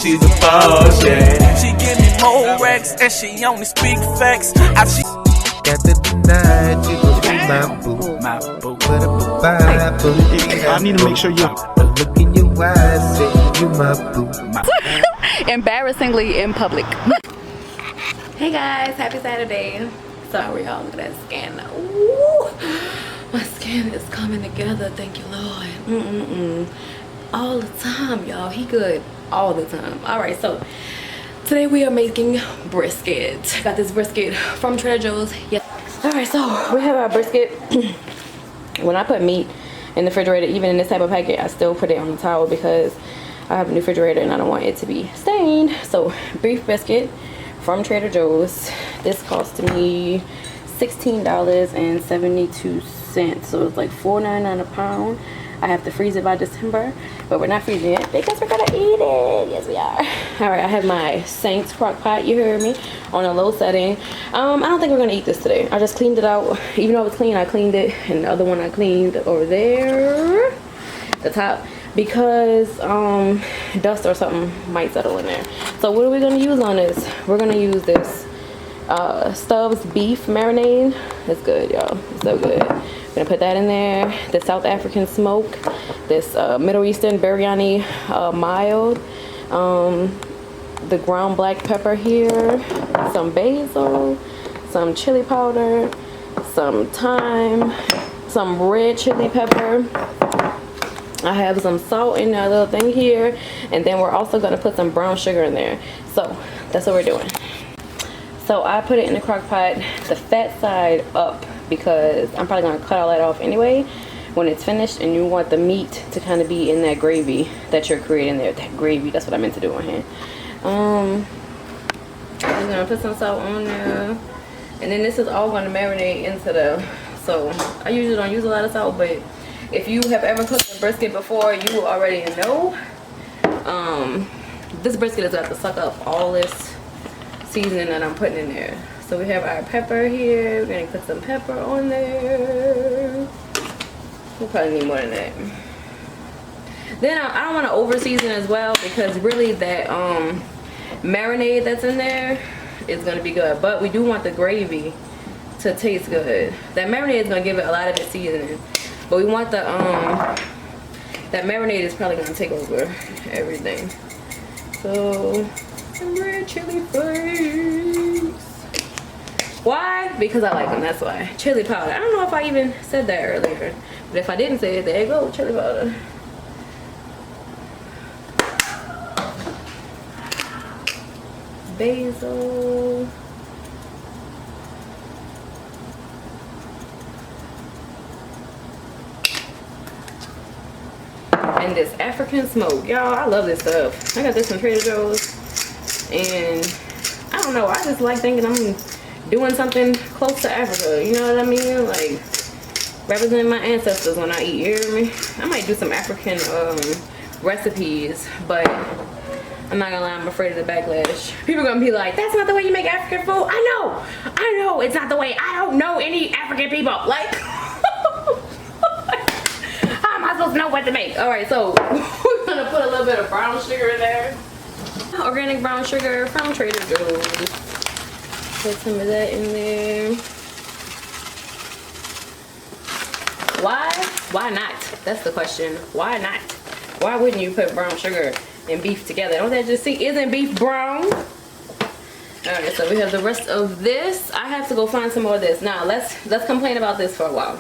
She's a boss, yeah. She give me more racks and she only speak facts. Got to deny you go be my boo. My boo. But a boo. I need to make sure you. Look in your eyes, say you my boo. Embarrassingly in public. Hey guys, happy Saturday. Sorry y'all, look at that skin. Ooh, my skin is coming together, thank you Lord. All the time, y'all. He good all the time. All right, so today we are making brisket. Got this brisket from Trader Joe's. Yes. All right, so we have our brisket. When I put meat in the refrigerator, even in this type of packet, I still put it on the towel because I have a new refrigerator and I don't want it to be stained. So beef brisket from Trader Joe's. This cost me $16.72. So it's like $4.99 a pound. I have to freeze it by December, but we're not freezing it because we're gonna eat it. Yes, we are. All right, I have my Saints crock pot, you heard me, on a low setting. I don't think we're gonna eat this today. I just cleaned it out. Even though it was clean, I cleaned it, and the other one I cleaned over there, the top, because dust or something might settle in there. So what are we gonna use on this? We're gonna use this Stubbs beef marinade. It's good, y'all. It's so good. I'm gonna put that in there. The South African smoke, this Middle Eastern biryani mild, the ground black pepper here, some basil, some chili powder, some thyme, some red chili pepper. I have some salt in that little thing here, and then we're also gonna put some brown sugar in there. So that's what we're doing. So I put it in the crock pot, the fat side up, because I'm probably gonna cut all that off anyway when it's finished, and you want the meat to kind of be in that gravy that you're creating there. That gravy, that's what I meant to do on here. I'm gonna put some salt on there, and then this is all gonna marinate into the, so I usually don't use a lot of salt, but if you have ever cooked a brisket before, you will already know. This brisket is going to suck up all this seasoning that I'm putting in there. So we have our pepper here. We're going to put some pepper on there. We'll probably need more than that. Then I don't want to over season as well, because really that marinade that's in there is going to be good. But we do want the gravy to taste good. That marinade is going to give it a lot of its seasoning. But we want the that marinade is probably gonna take over everything. So some red chili flakes. Why? Because I like them, that's why. Chili powder. I don't know if I even said that earlier, but if I didn't say it, there you go, chili powder. Basil. And this African smoke, y'all. I love this stuff. I got this from Trader Joe's, and I don't know, I just like thinking I'm doing something close to Africa, you know what I mean? Like representing my ancestors when I eat, you hear me? I might do some African recipes, but I'm not gonna lie, I'm afraid of the backlash. People gonna be like, that's not the way you make African food. I know it's not the way. I don't know any African people, like I'm supposed to know what to make. All right, so we're gonna put a little bit of brown sugar in there. Organic brown sugar from Trader Joe's. Put some of that in there. Why not? That's the question. Why not? Why wouldn't you put brown sugar and beef together? Don't that just see, isn't beef brown? All right, so we have the rest of this. I have to go find some more of this. Now let's complain about this for a while.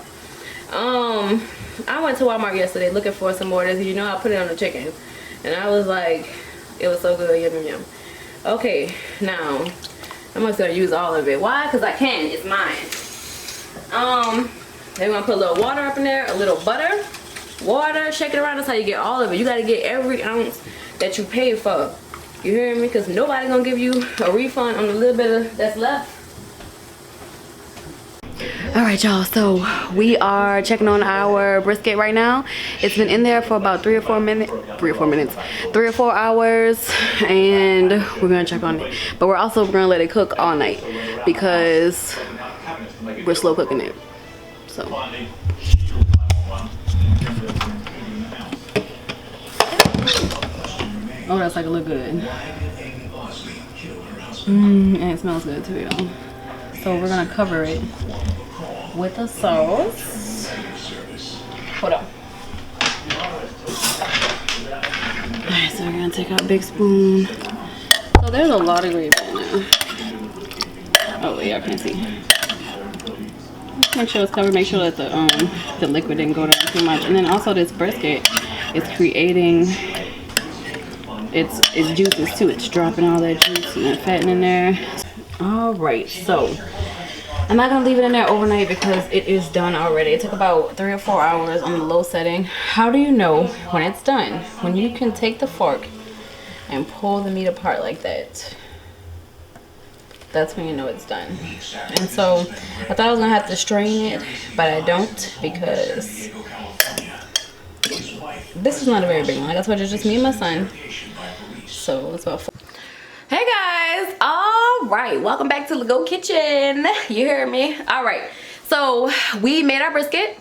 I went to Walmart yesterday looking for some more of this. You know, I put it on the chicken, and I was like, it was so good, yum yum yum. Okay, now I'm just gonna use all of it. Why? Because I can. It's mine. Then we're gonna put a little water up in there, a little butter, water, shake it around. That's how you get all of it. You gotta get every ounce that you paid for. You hear me? Because nobody's gonna give you a refund on the little bit that's left. All right, y'all, so we are checking on our brisket right now. It's been in there for about 3 or 4 hours, and we're gonna check on it. But we're also gonna let it cook all night because we're slow cooking it. So Oh, that's like a look good. And it smells good too, y'all. So we're gonna cover it with a sauce. Hold on. Alright, so we're gonna take our big spoon. So there's a lot of gravy in there. Oh, y'all can't see. Make sure it's covered. Make sure that the liquid didn't go down too much. And then also this brisket is creating its juices too. It's dropping all that juice and that fat in there. All right, so I'm not gonna leave it in there overnight because it is done already. It took about 3 or 4 hours on the low setting. How do you know when it's done? When you can take the fork and pull the meat apart like that. That's when you know it's done. And so I thought I was gonna have to strain it, but I don't, because this is not a very big one. Like I told you, it's just me and my son. So it's about 4. Hey guys, all right, welcome back to Lego Kitchen. You hear me? All right, so we made our brisket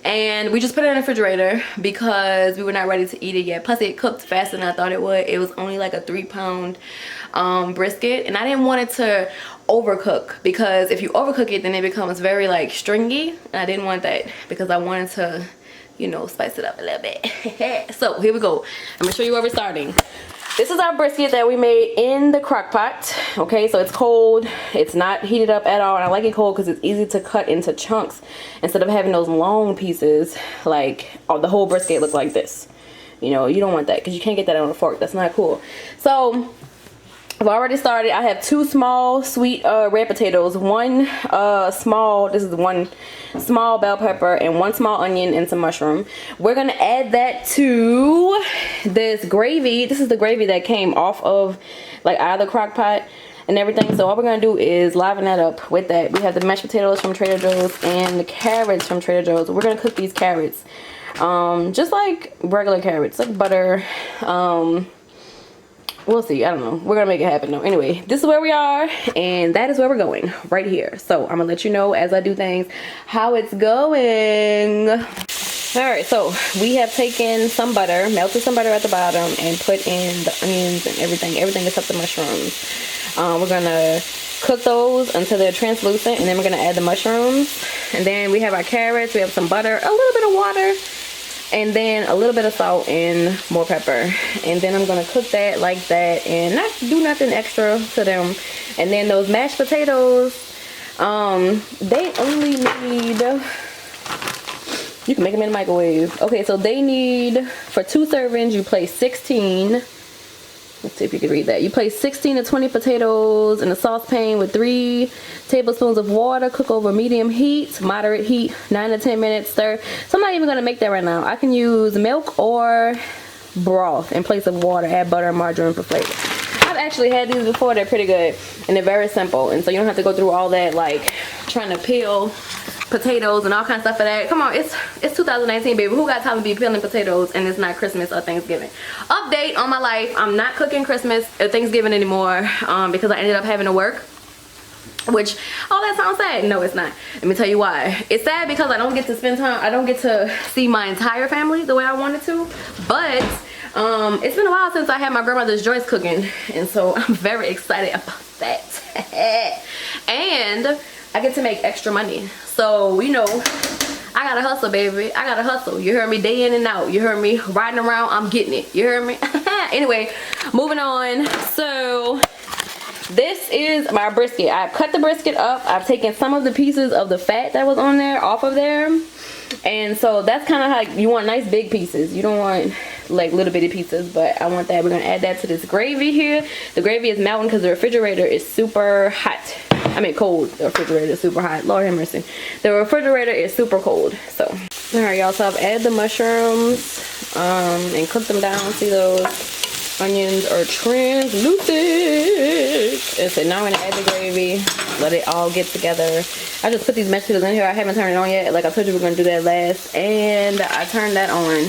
and we just put it in the refrigerator because we were not ready to eat it yet. Plus it cooked faster than I thought it would. It was only like a 3-pound brisket, and I didn't want it to overcook, because if you overcook it then it becomes very like stringy, and I didn't want that because I wanted to, you know, spice it up a little bit. So here we go. I'm gonna show you where we're starting. This is our brisket that we made in the crock pot. Okay, so it's cold. It's not heated up at all. And I like it cold because it's easy to cut into chunks instead of having those long pieces. Like, oh, the whole brisket look like this. You know, you don't want that because you can't get that on a fork. That's not cool. So I've already started. I have 2 small sweet red potatoes, 1 small, this is 1 small bell pepper, and 1 small onion and some mushroom. We're gonna add that to this gravy. This is the gravy that came off of like out of the crock pot and everything. So all we're gonna do is liven that up with that. We have the mashed potatoes from Trader Joe's and the carrots from Trader Joe's. We're gonna cook these carrots just like regular carrots, like butter. We'll see. I don't know. We're gonna make it happen though. Anyway, this is where we are, and that is where we're going, right here. So I'm gonna let you know as I do things how it's going. All right, so we have taken some butter, melted some butter at the bottom, and put in the onions and everything except the mushrooms. We're gonna cook those until they're translucent, and then we're gonna add the mushrooms. And then we have our carrots. We have some butter, a little bit of water, and then a little bit of salt and more pepper. And then I'm gonna cook that like that and not do nothing extra to them. And then those mashed potatoes, they only need, you can make them in the microwave. Okay, so they need, for 2 servings, you place 16, let's see if you can read that. You place 16 to 20 potatoes in a saucepan with 3 tablespoons of water. Cook over medium heat, moderate heat, 9 to 10 minutes. Stir. So I'm not even gonna make that right now. I can use milk or broth in place of water. Add butter and margarine for flavor. I've actually had these before. They're pretty good and they're very simple. And so you don't have to go through all that like trying to peel potatoes and all kinds of stuff for that. Come on, it's 2019, baby. Who got time to be peeling potatoes and it's not Christmas or Thanksgiving? Update on my life. I'm not cooking Christmas or Thanksgiving anymore because I ended up having to work. Which, oh, that sounds sad. No, it's not. Let me tell you why. It's sad because I don't get to spend time, I don't get to see my entire family the way I wanted to. But it's been a while since I had my grandmother's Joyce cooking, and so I'm very excited about that. And I get to make extra money. So, you know, I gotta hustle, baby. I gotta hustle. You heard me, day in and out. You heard me riding around. I'm getting it. You heard me? Anyway, moving on. So this is my brisket. I've cut the brisket up. I've taken some of the pieces of the fat that was on there off of there. And so that's kind of how you want nice big pieces. You don't want like little bitty pieces, but I want that. We're gonna add that to this gravy here. The gravy is melting because the refrigerator is super hot. I mean cold. The refrigerator is super hot. Lord have mercy. The refrigerator is super cold. So all right, y'all, so I've added the mushrooms and cooked them down. See, those onions are translucent. And so now I'm gonna add the gravy, let it all get together. I just put these mashed potatoes in here. I haven't turned it on yet. Like I told you, we're gonna do that last. And I turned that on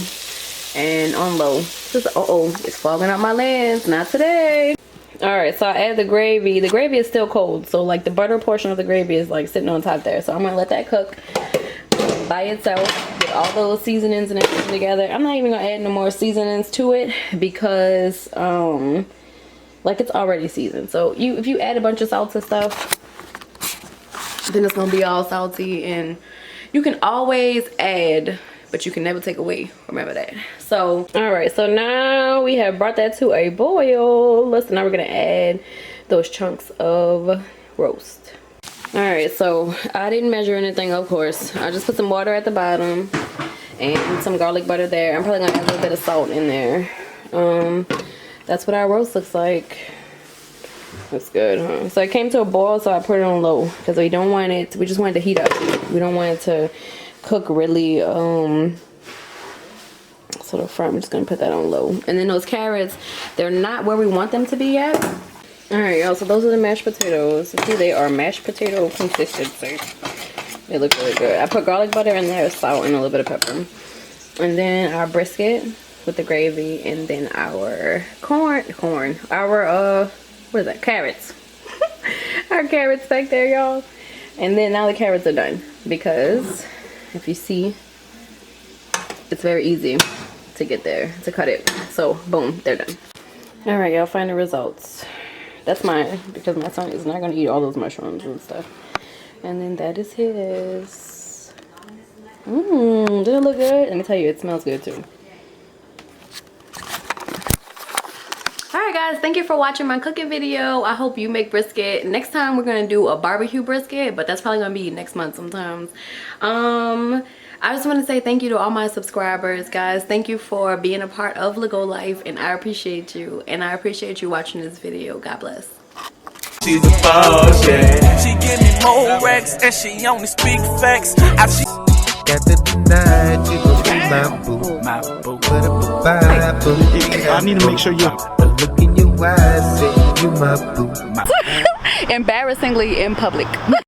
and on low. Just, uh-oh, it's fogging up my lens. Not today. All right, so I added the gravy. The gravy is still cold, so like the butter portion of the gravy is like sitting on top there. So I'm gonna let that cook. by itself with all those seasonings and everything together. I'm not even gonna add no more seasonings to it because like it's already seasoned. So if you add a bunch of salt and stuff, then it's gonna be all salty. And you can always add, but you can never take away. Remember that. So all right, so now we have brought that to a boil. Listen, now we're gonna add those chunks of roast. All right, so I didn't measure anything, of course. I just put some water at the bottom and some garlic butter there. I'm probably gonna add a little bit of salt in there. That's what our roast looks like. That's good, huh? So it came to a boil, so I put it on low because we don't want it, we just want it to heat up. We don't want it to cook really so the front, I'm just gonna put that on low. And then those carrots, they're not where we want them to be yet. All right, y'all, so those are the mashed potatoes. See, they are mashed potato consistency. They look really good. I put garlic butter in there, salt, and a little bit of pepper. And then our brisket with the gravy, and then our what is that, carrots. Our carrots back there, y'all. And then now the carrots are done, because if you see, it's very easy to get there, to cut it. So boom, they're done. All right, y'all, find the results. That's mine, because my son is not gonna eat all those mushrooms and stuff. And then that is his. Doesn't it look good? Let me tell you, it smells good too. Alright guys, thank you for watching my cooking video. I hope you make brisket. Next time we're gonna do a barbecue brisket, but that's probably gonna be next month sometimes. I just want to say thank you to all my subscribers, guys. Thank you for being a part of Lego Life, and I appreciate you, and I appreciate you watching this video. God bless. She's a boss, yeah. She give me more racks and she only speak facts. Got to deny you will be my boo. My boo. Put up a Bible. I need to make sure you. Look in your eyes, say you my boo. Embarrassingly in public.